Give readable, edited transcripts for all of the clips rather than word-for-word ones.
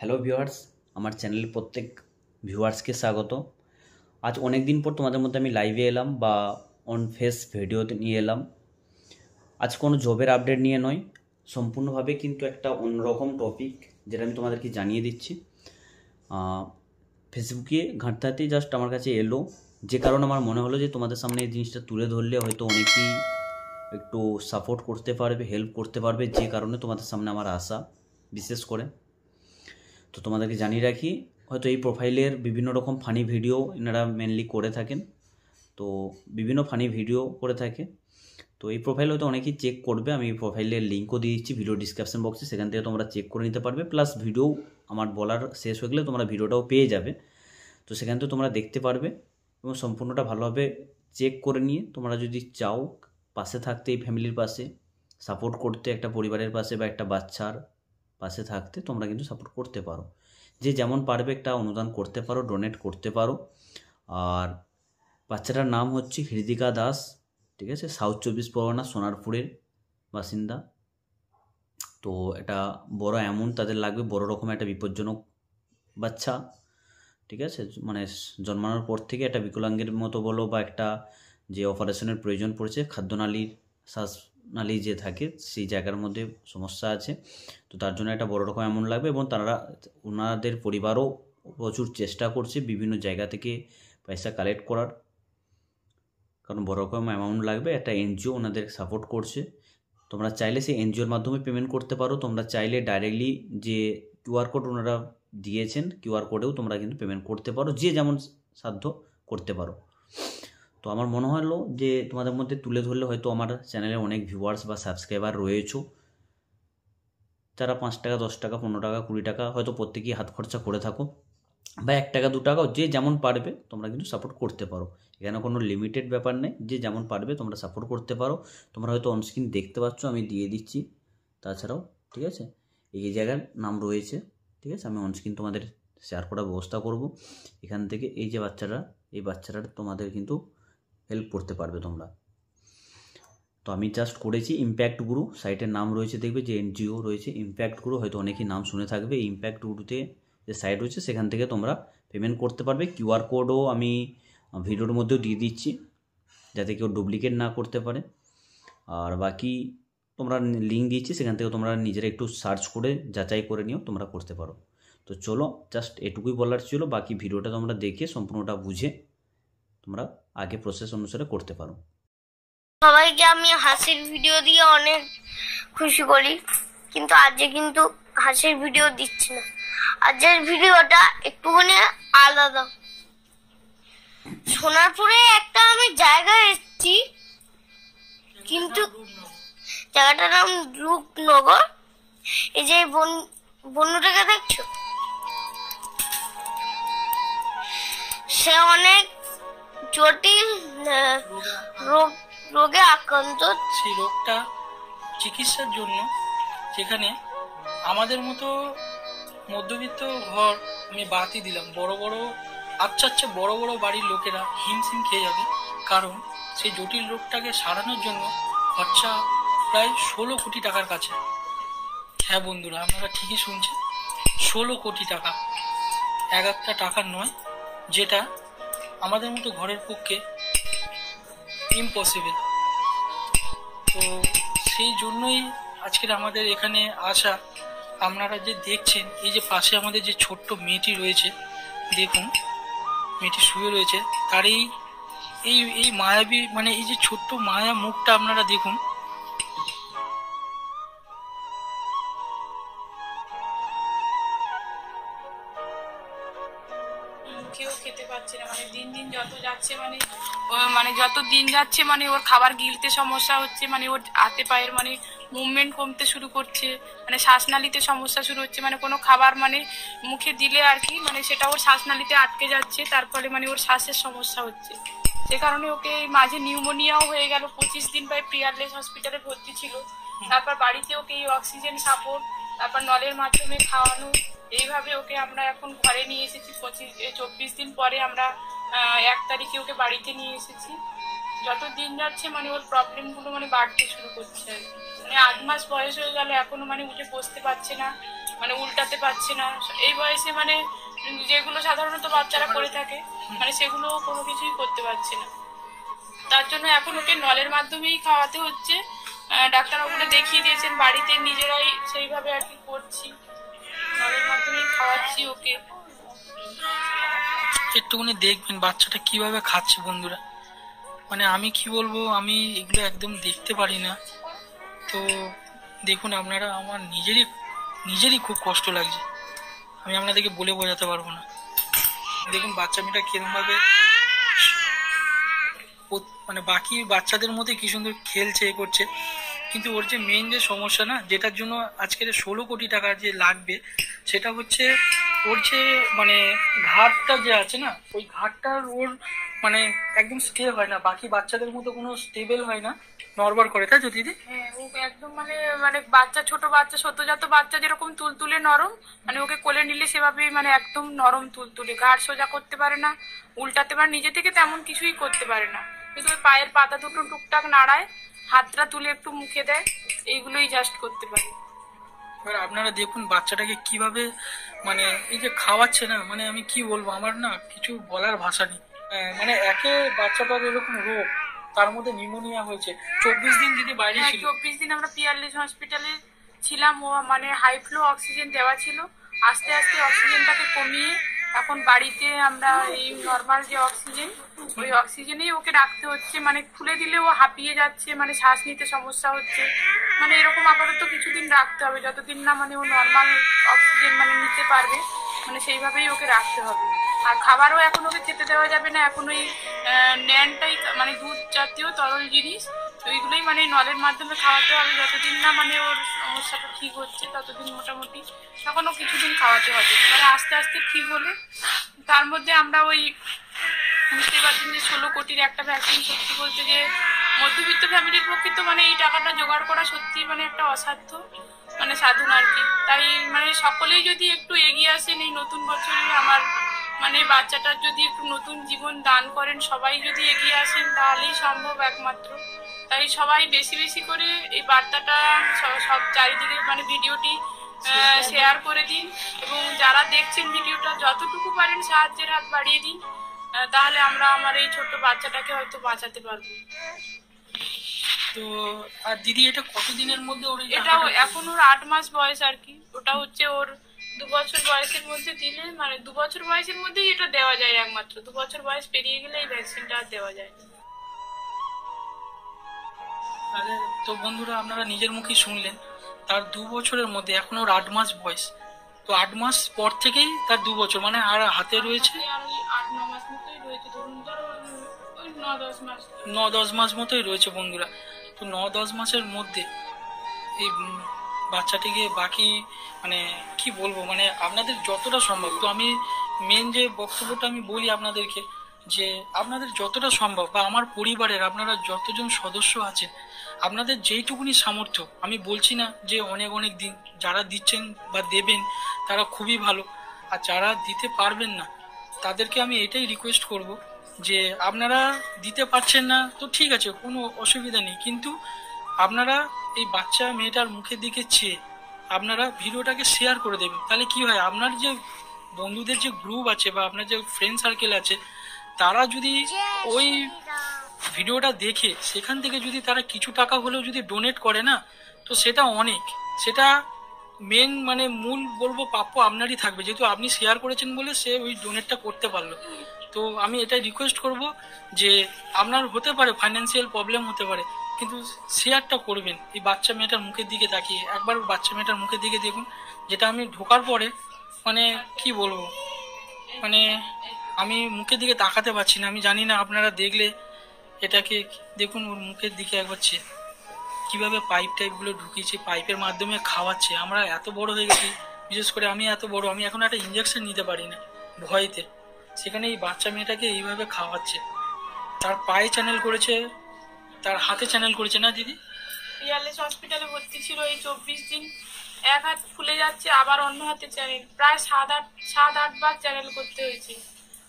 Hello viewers, আমার চ্যানেলের প্রত্যেক ভিউয়ার্সকে স্বাগত। আজ অনেক দিন পর তোমাদের মধ্যে আমি লাইভে এলাম বা অন ফেস ভিডিওতে নিয়ে এলাম। আজ কোনো জবের আপডেট নিয়ে নয়, সম্পূর্ণভাবে কিন্তু একটা অন্যরকম টপিক, যেটা আমি তোমাদেরকে জানিয়ে দিচ্ছি। ফেসবুকে ঘাঁটতেই জাস্ট আমার কাছে এলো, যে কারণে আমার মনে হলো যে তোমাদের সামনে এই জিনিসটা তুলে ধরলে হয়তো অনেকেই একটু সাপোর্ট করতে পারবে, হেল্প করতে পারবে, যে কারণে তোমাদের সামনে আমার আশা বিশেষ করে। তো তোমাদেরকে জানিয়ে রাখি, হয়তো এই প্রোফাইলের বিভিন্ন রকম ফানি ভিডিও এনারা মেনলি করে থাকেন, তো বিভিন্ন ফানি ভিডিও করে থাকে। তো এই প্রোফাইল হয়তো অনেকেই চেক করবে, আমি এই প্রোফাইলের লিঙ্কও দিয়ে দিচ্ছি ভিডিও ডিসক্রিপশন বক্সে, সেখান থেকে তোমরা চেক করে নিতে পারবে। প্লাস ভিডিও আমার বলার শেষ হয়ে গেলে তোমরা ভিডিওটাও পেয়ে যাবে, তো সেখান থেকে তোমরা দেখতে পারবে এবং সম্পূর্ণটা ভালোভাবে চেক করে নিয়ে তোমরা যদি চাও পাশে থাকতে, এই ফ্যামিলির পাশে সাপোর্ট করতে, একটা পরিবারের পাশে বা একটা বাচ্চার পাশে থাকতে, তোমরা কিন্তু সাপোর্ট করতে পারো। যে যেমন পারবে একটা অনুদান করতে পারো, ডোনেট করতে পারো। আর বাচ্চাটার নাম হচ্ছে হৃদিকা দাস, ঠিক আছে, সাউথ 24 পরগনা সোনারপুরের বাসিন্দা। তো এটা বড় অ্যামাউন্ট তাদের লাগবে, বড় রকমের একটা বিপজ্জনক বাচ্চা, ঠিক আছে। মানে জন্মানোর পর থেকে একটা বিকলাঙ্গের মতো বলো বা একটা যে অপারেশনের প্রয়োজন পড়েছে, খাদ্যনালীর শ্বাসনালী যে থাকে সেই জায়গার মধ্যে সমস্যা আছে, তো তার জন্য একটা বড় রকম অ্যামাউন্ট লাগবে। এবং ওনাদের পরিবারও প্রচুর চেষ্টা করছে বিভিন্ন জায়গা থেকে পয়সা কালেক্ট করার, কারণ বড় রকম অ্যামাউন্ট লাগবে। একটা এনজিও ওনাদের সাপোর্ট করছে, তোমরা চাইলে সেই এনজিওর মাধ্যমে পেমেন্ট করতে পারো, তোমরা চাইলে ডাইরেক্টলি যে কিউআর কোড ওনারা দিয়েছেন কিউআর কোডেও তোমরা কিন্তু পেমেন্ট করতে পারো, যে যেমন সাধ্য করতে পারো। তো আমার মনে হলো যে তোমাদের মধ্যে তুলে ধরলে হয়তো আমার চ্যানেলে অনেক ভিউয়ার্স বা সাবস্ক্রাইবার রয়েছে, যারা 5 টাকা 10 টাকা 15 টাকা 20 টাকা হয়তো প্রত্যেকেই হাত খরচা করে থাকো, বা 1 টাকা 2 টাকাও যে যেমন পারবে তোমরা কিন্তু সাপোর্ট করতে পারো। এখানে কোনো লিমিটেড ব্যাপার নেই, যে যেমন পারবে তোমরা সাপোর্ট করতে পারো। তোমরা হয়তো অনস্ক্রিন দেখতে পাচ্ছ, আমি দিয়ে দিচ্ছি। তাছাড়াও ঠিক আছে, এই জায়গার নাম রয়েছে, ঠিক আছে, আমি অনস্ক্রিন তোমাদের শেয়ার করার ব্যবস্থা করব। এখান থেকে এই যে বাচ্চারা, এই বাচ্চারা তোমাদের কিন্তু হেল্প করতে পারবে তোমরা। তো আমি জাস্ট করেছি ইম্প্যাক্ট গুরু, সাইটের নাম রয়েছে, দেখবে যে এনজিও রয়েছে ইম্প্যাক্ট গুরু, হয়তো অনেকেই নাম শুনে থাকবে। ইম্প্যাক্ট গুরুতে যে সাইট রয়েছে সেখান থেকে তোমরা পেমেন্ট করতে পারবে। কিউআর কোডও আমি ভিডিওর মধ্যেও দিয়ে দিচ্ছি, যাতে কেউ ডুপ্লিকেট না করতে পারে। আর বাকি তোমরা লিঙ্ক দিচ্ছি, সেখান থেকে তোমরা নিজেরা একটু সার্চ করে যাচাই করে নিও, তোমরা করতে পারো। তো চলো, জাস্ট এটুকুই বলার ছিল, বাকি ভিডিওটা তোমরা দেখে সম্পূর্ণটা বুঝে তোমরা আগে প্রসেস অনুসারে করতে পারো। সবাইকে আমি হাসির ভিডিও দিয়ে অনেক খুশি করি, কিন্তু আজকে কিন্তু হাসির ভিডিও দিচ্ছি না। আজকের ভিডিওটা একটুখানি আলাদা। সোনারপুরে একটা আমি জায়গায় এসেছি, কিন্তু জায়গাটার নাম রূপনগর। এই যে বন্ধুটাকে দেখছো, সে অনেক জটিল রোগে আক্রান্ত। সেই রোগটা চিকিৎসার জন্য সেখানে আমাদের মতো মধ্যবিত্ত ঘর আমি বাতি দিলাম, বড় বড় আচ্ছা বড় বড় বাড়ির লোকেরা হিমশিম খেয়ে যাবে, কারণ সেই জটিল রোগটাকে সারানোর জন্য খরচা প্রায় 16 কোটি টাকার কাছে। হ্যাঁ বন্ধুরা, আপনারা ঠিকই শুনছেন, 16 কোটি টাকা। একটা টাকার নয়, যেটা আমাদের মতো ঘরের পক্ষে ইম্পসিবল। তো সেই জন্যই আজকের আমাদের এখানে আসা। আপনারা যে দেখছেন, এই যে পাশে আমাদের যে ছোট্ট মেয়েটি রয়েছে, দেখুন মেয়েটি শুয়ে রয়েছে, তার এই মায়াবী, মানে এই যে ছোট্ট মায়া মুখটা আপনারা দেখুন। কেউ খেতে পারছে না, মানে দিন দিন যত যাচ্ছে, মানে যত দিন যাচ্ছে মানে ওর খাবার গিলতে সমস্যা হচ্ছে, মানে ওর হাতে পায়ের মানে মুভমেন্ট কমতে শুরু করছে, মানে শ্বাসনালীতে সমস্যা শুরু হচ্ছে, মানে কোনো খাবার মানে মুখে দিলে আর কি মানে সেটা ওর শ্বাসনালীতে আটকে যাচ্ছে, তার ফলে মানে ওর শ্বাসের সমস্যা হচ্ছে। সে কারণে ওকে মাঝে নিউমোনিয়াও হয়ে গেল, 25 দিন প্রায় পিয়ারলেস হসপিটালে ভর্তি ছিল। তারপর বাড়িতে ওকে অক্সিজেন সাপোর্ট, তারপর নলের মাধ্যমে খাওয়ানো, এইভাবে ওকে আমরা এখন ঘরে নিয়ে এসেছি। 24 দিন পরে আমরা 1 তারিখে ওকে বাড়িতে নিয়ে এসেছি। যত দিন যাচ্ছে মানে ওর প্রবলেমগুলো মানে বাড়তে শুরু করছে। মানে 8 মাস বয়স হয়ে গেল, এখনো মানে উঠে বসতে পারছে না, মানে উল্টাতে পারছে না। এই বয়সে মানে যেগুলো সাধারণত বাচ্চারা করে থাকে মানে সেগুলো কোনো কিছুই করতে পারছে না। তার জন্য এখন ওকে নলের মাধ্যমেই খাওয়াতে হচ্ছে। ডাক্তারবাবুরা দেখিয়ে দিয়েছেন, বাড়িতে নিজেরাই সেইভাবে আর কি করছি, নলের মাধ্যমেই খাওয়াচ্ছি ওকে। একটুখানি দেখবেন বাচ্চাটা কিভাবে খাচ্ছে বন্ধুরা, মানে আমি কি বলবো, আমি এগুলো একদম দেখতে পারি না। তো দেখুন আপনারা, আমার নিজেরই খুব কষ্ট লাগছে, আমি আপনাদেরকে বলে বোঝাতে পারবো না। দেখুন বাচ্চা মেয়েটা কিরমভাবে মানে বাকি বাচ্চাদের মধ্যে কি সুন্দর খেলছে এ করছে, কিন্তু ওর যে মেইন যে সমস্যা না, যেটার জন্য আজকের 16 কোটি টাকা যে লাগবে, সেটা হচ্ছে ওর যে মানে ঘাটটা যে আছে না, ওই ঘাটটার ওর মানে একদম স্টে হয় না, বাকি বাচ্চাদের মতো কোনো স্টেবল হয় না, নড়বড় করে, তাই তো দিদি? হ্যাঁ, ও একদম মানে মানে বাচ্চা, ছোট বাচ্চা, সদ্যজাত বাচ্চা যেরকম তুলতুলে নরম, মানে ওকে কোলে নিলে সেভাবেই মানে একদম নরম তুলতুলে, ঘাড় সোজা করতে পারে না, উল্টাতে পারে, নিজে থেকে তেমন কিছুই করতে পারে না, কিন্তু ওই পায়ের পাতা দুটো টুকটাক নাড়ায়, হাতটা তুলে একটু মুখে দেয়, এইগুলোই জাস্ট করতে পারে। এবার আপনারা দেখুন বাচ্চাটাকে কিভাবে মানে এই যে খাওয়াচ্ছে না, মানে আমি কি বলবো, আমার না কিছু বলার ভাষা নেই। মানে একে বাচ্চাটার এরকম রোগ, তার মধ্যে নিউমোনিয়া হয়েছে, 24 দিন দিদি বাইরে ছিল। 24 দিন আমরা পিয়ারলেস হসপিটালে ছিলাম। ও মানে হাই ফ্লো অক্সিজেন দেওয়া ছিল, আস্তে আস্তে অক্সিজেনটাকে কমিয়ে এখন বাড়িতে আমরা এই নর্মাল যে অক্সিজেন, ওই অক্সিজেনেই ওকে রাখতে হচ্ছে। মানে খুলে দিলে ও হাঁপিয়ে যাচ্ছে, মানে শ্বাস নিতে সমস্যা হচ্ছে, মানে এরকম আপাতত কিছুদিন রাখতে হবে, যতদিন না মানে ও নর্মাল অক্সিজেন মানে নিতে পারবে, মানে সেইভাবেই ওকে রাখতে হবে। আর খাবারও এখন ওকে খেতে দেওয়া যাবে না, এখন ওই ন্যানটাই মানে দুধ জাতীয় তরল জিনিস, ওইগুলোই মানে নলের মাধ্যমে খাওয়াতে হবে, যতদিন না মানে ওর সমস্যাটা ঠিক হচ্ছে ততদিন মোটামুটি তখনও কিছুদিন খাওয়াতে হবে, মানে আস্তে আস্তে ঠিক হলে। তার মধ্যে আমরা ওই বুঝতেই পারছেন যে 16 কোটির একটা ভ্যাকসিন, সত্যি বলতে যে মধ্যবিত্ত ফ্যামিলির পক্ষে তো মানে এই টাকাটা জোগাড় করা সত্যি মানে একটা অসাধ্য মানে সাধন আর কি। তাই মানে সকলেই যদি একটু এগিয়ে আসেন এই নতুন বছরে, আমার মানে বাচ্চাটার যদি একটু নতুন জীবন দান করেন, সবাই যদি এগিয়ে আসেন তাহলেই সম্ভব একমাত্র। তাই সবাই বেশি বেশি করে এই বার্তাটা সব চারিদিকে মানে ভিডিওটি শেয়ার করে দিন, এবং যারা দেখছেন ভিডিওটা যতটুকু পারেন সাহায্যের হাত বাড়িয়ে দিন, তাহলে আমরা আমার এই ছোট্ট বাচ্চাটাকে হয়তো বাঁচাতে পারবো। তো আর দিদি এটা কতদিনের মধ্যে ওর এটা এখন ওর 8 মাস বয়স আর কি, ওটা হচ্ছে ওর 2 বছর বয়সের মধ্যে দিলে, মানে 2 বছর বয়সের মধ্যেই এটা দেওয়া যায় একমাত্র, 2 বছর বয়স পেরিয়ে গেলে এই ভ্যাকসিনটা আর দেওয়া যায় না। তো বন্ধুরা আপনারা নিজের মুখেই শুনলেন, তার 2 বছরের মধ্যে, এখন ওর 8 মাস বয়স, তো 8 মাস পর থেকেই তার 2 বছর, মানে আর হাতে রয়েছে আর ওই 8-9 মাস মতোই রয়েছে, ধরুন ধরো ওই 9-10 মাস 9-10 মাস মতোই রয়েছে বন্ধুরা। তো 9-10 মাসের মধ্যে এই বাচ্চাটিকে বাকি মানে কি বলবো, মানে আপনাদের যতটা সম্ভব, তো আমি মেন যে বক্তব্যটা আমি বলি আপনাদেরকে, যে আপনাদের যতটা সম্ভব বা আমার পরিবারের আপনারা যতজন সদস্য আছেন, আপনাদের যেইটুকুনি সামর্থ্য, আমি বলছি না যে অনেক অনেক দিন, যারা দিচ্ছেন বা দেবেন তারা খুবই ভালো, আর যারা দিতে পারবেন না তাদেরকে আমি এটাই রিকোয়েস্ট করব যে আপনারা দিতে পারছেন না তো ঠিক আছে, কোনো অসুবিধা নেই, কিন্তু আপনারা এই বাচ্চা মেয়েটার মুখের দিকে চেয়ে আপনারা ভিডিওটাকে শেয়ার করে দেবেন, তাহলে কি হয়, আপনার যে বন্ধুদের যে গ্রুপ আছে বা আপনার যে ফ্রেন্ড সার্কেল আছে, তারা যদি ওই ভিডিওটা দেখে সেখান থেকে যদি তারা কিছু টাকা হলেও যদি ডোনেট করে না, তো সেটা অনেক, সেটা মেন মানে মূল বলবো প্রাপ্য আপনারই থাকবে, যেহেতু আপনি শেয়ার করেছেন বলে সে ওই ডোনেটটা করতে পারলো। তো আমি এটাই রিকোয়েস্ট করব যে আপনার হতে পারে ফাইন্যান্সিয়াল প্রবলেম হতে পারে, কিন্তু শেয়ারটা করবেন এই বাচ্চা মেয়েটার মুখের দিকে তাকিয়ে, একবার বাচ্চা মেয়েটার মুখের দিকে দেখুন, যেটা আমি ঢোকার পরে মানে কি বলবো, মানে আমি মুখের দিকে তাকাতে পারছি না, আমি জানি না আপনারা দেখলে এটাকে দেখুন, ওর মুখের দিকে একবার কিভাবে পাইপ টাইপগুলো ঢুকিয়েছে, পাইপের মাধ্যমে খাওয়াচ্ছে। আমরা এত বড় হয়ে গেছি, বিশেষ করে আমি এত বড়, আমি এখন একটা ইঞ্জেকশন নিতে পারি না ভয়তে, সেখানে এই বাচ্চা মেয়েটাকে এইভাবে খাওয়াচ্ছে, তার পায়ে চ্যানেল করেছে, তার হাতে চ্যানেল করেছে, না দিদি? পিয়ারলেস হসপিটালে ভর্তি ছিল, এই 24 দিন এক হাত ফুলে যাচ্ছে, আবার অন্য হাতে চ্যানেল, প্রায় 7-8 বার চ্যানেল করতে হয়েছে,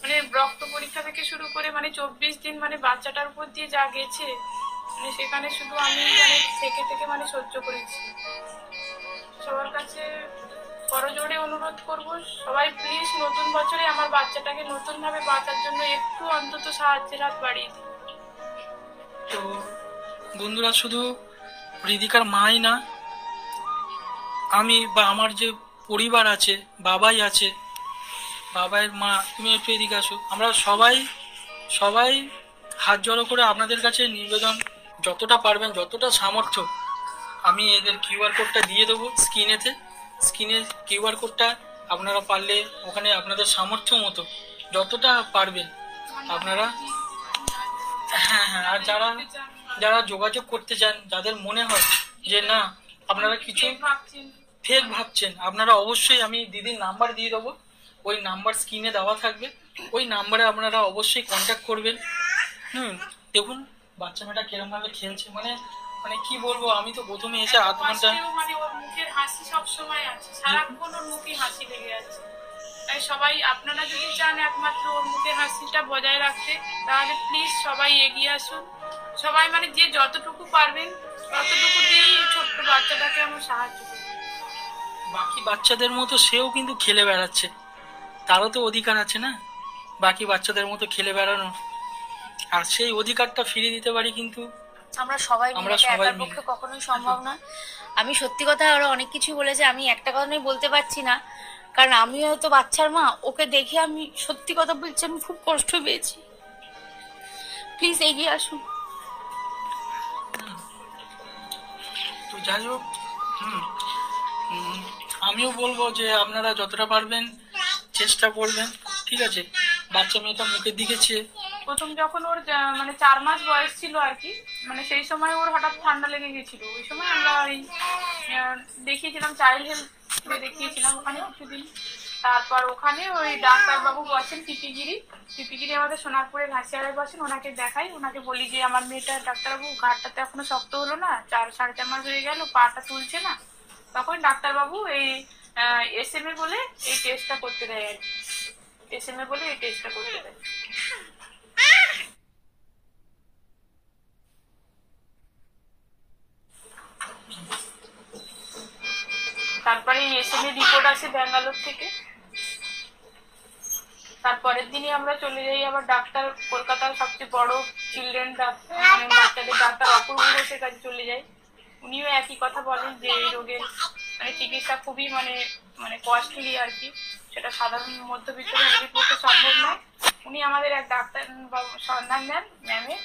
মানে রক্ত পরীক্ষা থেকে শুরু করে মানে 24 দিন মানে বাচ্চাটার উপর দিয়ে যা গেছে, মানে সেখানে শুধু আমি মানে থেকে মানে সহ্য করেছি। সবার কাছে করজোড়ে অনুরোধ করব, সবাই প্লিজ নতুন বছরে আমার বাচ্চাটাকে নতুন ভাবে বাঁচার জন্য একটু অন্তত সাহায্যের হাত বাড়িয়ে দিন। তো বন্ধুরা, শুধু হৃদিকার মাই না, আমি বা আমার যে পরিবার আছে, বাবাই আছে, বাবাইয়ের মা, তুমি একটু এদিকে আসো। আমরা সবাই হাত জড়ো করে আপনাদের কাছে নিবেদন, যতটা পারবেন, যতটা সামর্থ্য, আমি এদের কিউআর কোডটা দিয়ে দেবো স্ক্রিনে কিউআর কোডটা আপনারা পারলে ওখানে আপনাদের সামর্থ্য মতো যতটা পারবেন আপনারা, হ্যাঁ, আর যারা যোগাযোগ করতে চান, যাদের মনে হয় যে না আপনারা কিছু ফেক ভাবছেন, আপনারা অবশ্যই, আমি দিদির নাম্বার দিয়ে দেবো, ওই নাম্বার স্ক্রিনে দেওয়া থাকবে, ওই নাম্বারে আপনারা অবশ্যই কন্ট্যাক্ট করবেন। দেখুন বাচ্চা মেয়েটা কিরম ভাবে খেলছে, মানে কি বলবো, আমি তো প্রথমে এসে আধ ঘন্টা, মানে ওর মুখের হাসি সবসময় আছে, সারাক্ষণ ওর মুখে হাসি লেগে আছে। তাই সবাই আপনারা যদি চান একমাত্র ওর মুখের হাসিটা বজায় রাখতে, তাহলে প্লিজ সবাই এগিয়ে আসুন। সবাই মানে যে যতটুকু পারবেন ততটুকু দিয়েই ছোট্ট বাচ্চাটাকে আমরা সাহায্য করব। বাকি বাচ্চাদের মতো সেও কিন্তু খেলে বেড়াচ্ছে, তারও তো অধিকার আছে না বাকি বাচ্চাদের মতো খেলে বেড়ানো, আর সেই অধিকারটা ফিরিয়ে দিতে পারি কিন্তু আমরা সবাই মিলে, একার মিলে। পক্ষে কখনোই সম্ভব না। আমি সত্যি কথা, আরো অনেক কিছু বলেছে, আমি একটা কথা বলতে পারছি না, কারণ আমিও হয়তো বাচ্চার মা। ওকে দেখে আমি সত্যি কথা বলছি, আমি খুব কষ্ট পেয়েছি। প্লিজ এগিয়ে আসুন। তো যাই হোক, আমিও বলবো যে আপনারা যতটা পারবেন চেষ্টা করবেন, ঠিক আছে? বাচ্চা মেয়েটা মুখের দিকে চেয়ে, প্রথম যখন ওর মানে 4 মাস বয়স ছিল আর কি, মানে সেই সময় ওর হঠাৎ ঠান্ডা লেগে গেছিল। ওই সময় আমরা ওই দেখিয়েছিলাম, চাইল্ড হেলথ দেখিয়েছিলাম ওখানে কিছুদিন। তারপর ওখানে ওই ডাক্তারবাবু বসেন পিপিগিরি আমাদের সোনারপুরে ঘাসিয়াড়ায় বসেন, ওনাকে দেখাই, ওনাকে বলি যে আমার মেয়েটা, ডাক্তারবাবু ঘাটটাতে এখনো শক্ত হলো না, 4-4.5 মাস হয়ে গেল, পাটা তুলছে না। তখন ডাক্তারবাবু এই SMA বলে এই টেস্টটা করতে দেয় আর কি, SMA বলে এই টেস্টটা করতে দেয়। তারপরে SMA রিপোর্ট আসে ব্যাঙ্গালোর থেকে। তারপরের দিনই আমরা চলে যাই আবার ডাক্তার, কলকাতার সবচেয়ে বড় চিলড্রেন ডাক্তার, বাচ্চাদের ডাক্তার অপূর্ব ঘোষের কাছে চলে যাই। উনিও একই কথা বলেন যে এই রোগের মানে চিকিৎসা খুবই মানে কস্টলি আর কি, সেটা সাধারণ মধ্যবিত্ত ফ্যামিলির পক্ষে সম্ভব নয়। উনি আমাদের এক ডাক্তার সন্ধান দেন ম্যামে,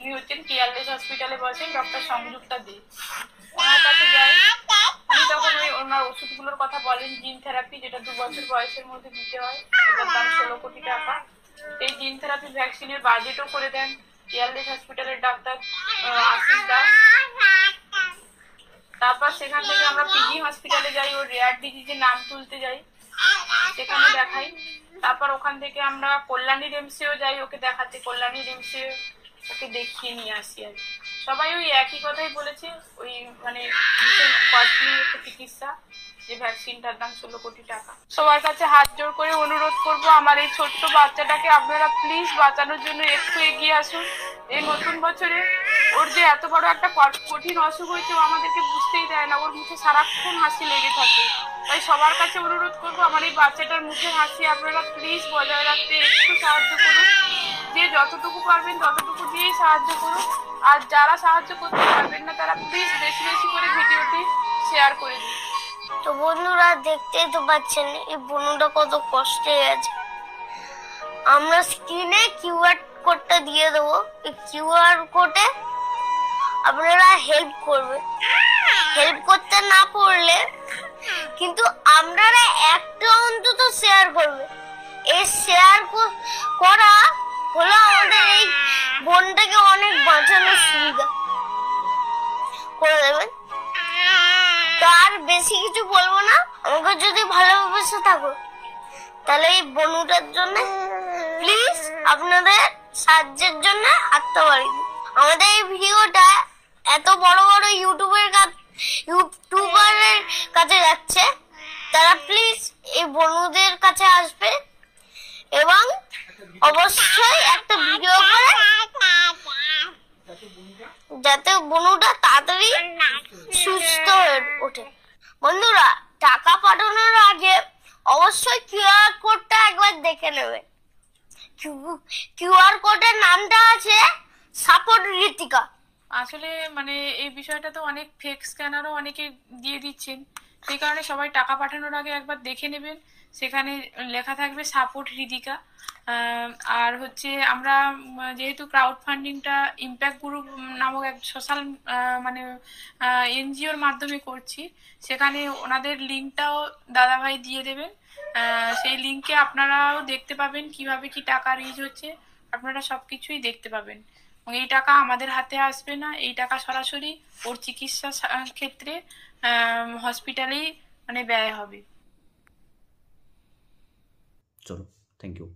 উনি হচ্ছেন কেয়ারলেস হসপিটালে বসেন, ডক্টর সংযুক্তা দে। ওনার কাছে যাই, উনি তখন ওই ওনার ওষুধগুলোর কথা বলেন, জিন থেরাপি, যেটা 2 বছর বয়সের মধ্যে দিতে হয়, এটার দাম 16 কোটি টাকা। এই জিন থেরাপি ভ্যাকসিনের বাজেটও করে দেন কেয়ারলেস হসপিটালের ডাক্তার আশিস দাস। তারপর সেখান থেকে আমরা পিজি হসপিটালে যাই, ওর রেয়ার ডিজিজের নাম তুলতে যাই, সেখানে দেখাই। তারপর ওখান থেকে আমরা কল্যাণী রিমসেও যাই ওকে দেখাতে, কল্যাণী রিমসে ওকে দেখিয়ে নিয়ে আসি আর কি। সবাই ওই একই কথাই বলেছে, ওই মানে ভীষণ কস্টলি একটা চিকিৎসা, যে ভ্যাকসিনটার দাম 16 কোটি টাকা। সবার কাছে হাত জোড় করে অনুরোধ করব, আমার এই ছোট্ট বাচ্চাটাকে আপনারা প্লিজ বাঁচানোর জন্য একটু এগিয়ে আসুন। এই নতুন বছরে ওর যে এত বড় একটা কঠিন অসুখ হয়েছে, ও আমাদেরকে বুঝতেই দেয় না, ওর মুখে সারাক্ষণ হাসি লেগে থাকে। তাই সবার কাছে অনুরোধ করবো, আমার এই বাচ্চাটার মুখে হাসি আপনারা প্লিজ বজায় রাখতে একটু সাহায্য করুন। যে যতটুকু পারবেন ততটুকু দিয়েই সাহায্য করুন, আর যারা সাহায্য করতে পারবেন না তারা প্লিজ বেশি বেশি করে ভিডিওটি শেয়ার করে দিন। তো বন্ধুরা, দেখতেই তো পাচ্ছেন এই বোনটা কত কষ্টে আছে। আমরা স্ক্রিনে কিউআর কোডটা দিয়ে দেবো, এই কিউআর কোডে আপনারা হেল্প করবেন। হেল্প করতে না পারলে কিন্তু আপনারা একটা অন্তত শেয়ার করবে। এই শেয়ার করা হলো আমাদের এই বোনটাকে অনেক বাঁচানোর সুবিধা করে দেবেন। তার বেশি কিছু বলবো না, আমাকে যদি ভালোবেসে থাকো তাহলে এই বনুটার জন্য প্লিজ আপনাদের সাহায্যের জন্য হাতটা বাড়িয়ে দিন। আমাদের এই ভিডিওটা এত বড় বড় ইউটিউবারের কাছে যাচ্ছে, তারা প্লিজ এই বনুদের কাছে আসবে এবং অবশ্যই একটা ভিডিও করে, যাতে বনুটা তাড়াতাড়ি সুস্থ হয়ে ওঠে। বন্ধুরা, টাকা পাঠানোর আগে অবশ্যই কিউআর কোডটা একবার দেখে নেবেন। কিউআর কোডের নামটা আছে সাপোর্ট ঋতিকা। আসলে মানে এই বিষয়টা তো অনেক ফেক স্ক্যানারও অনেকে দিয়ে দিচ্ছেন, সেই কারণে সবাই টাকা পাঠানোর আগে একবার দেখে নেবেন। সেখানে লেখা থাকবে সাপোর্ট হৃদিকা। আর হচ্ছে আমরা যেহেতু ক্রাউড ফান্ডিংটা ইম্প্যাক্ট গ্রুপ নামক এক সোশ্যাল মানে এনজিওর মাধ্যমে করছি, সেখানে ওনাদের লিঙ্কটাও দাদাভাই দিয়ে দেবেন। সেই লিঙ্কে আপনারাও দেখতে পাবেন কিভাবে কি টাকা রিচ হচ্ছে, আপনারা সবকিছুই দেখতে পাবেন। এই টাকা আমাদের হাতে আসবে না, এই টাকা সরাসরি ওর চিকিৎসা ক্ষেত্রে হসপিটালেই মানে ব্যয় হবে। চলো, থ্যাংক ইউ।